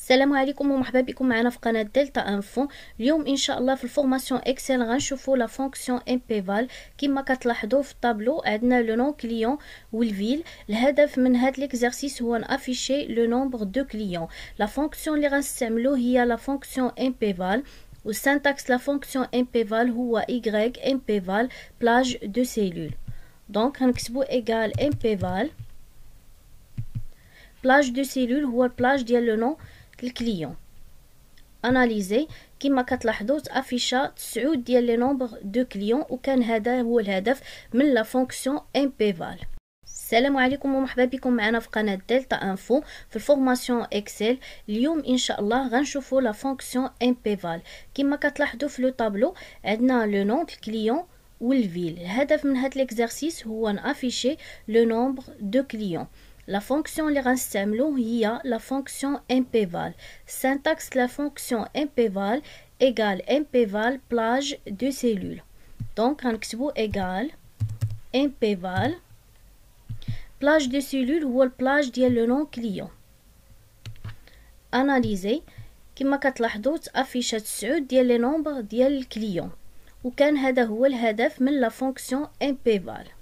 السلام عليكم ومرحبا بكم معنا في قناه دلتا انفو. اليوم ان شاء الله في الفورماسيون اكسل غنشوفوا لا فونكسيون امبيفال. كما كتلاحظوا في الطابلو عندنا لو نون كليون والفيل. الهدف من هذا ليكزارسيس هو نافيشي لو نومبر دو كليون. لا فونكسيون اللي غنستعملو هي لا فونكسيون امبيفال، والسانتاكس لا فونكسيون امبيفال هو y امبيفال بلاج دو سيلول. دونك غنكتبوا ايغال امبيفال بلاج دو سيلول هو البلاج ديال لو نون الكليون. اناليزي كما كتلاحظوا افيشا 9 ديال لي نومبر دو كليون، وكان هذا هو الهدف من لا فونكسيون امبيفال. السلام عليكم ومرحبا بكم معنا في قناه دلتا انفو في الفورماسيون اكسل. اليوم ان شاء الله غنشوفوا لا فونكسيون امبيفال. كما كتلاحظوا في لو طابلو عندنا لو نون الكليون والفيل. الهدف من هذا ليكزارسيس هو نافيشي لو نومبر دو كليون. La fonction اللي غنستعملو هي la fonction impéval. Syntaxe la fonction impéval égale impéval plage de cellules. Donc غنكتبو égale impéval plage de cellules هو البلاج ديال لو نون كليون. اناليزي كما كتلاحظوا تافيشا 9 ديال لي نومبر ديال الكليون، وكان هذا هو الهدف من la fonction impéval.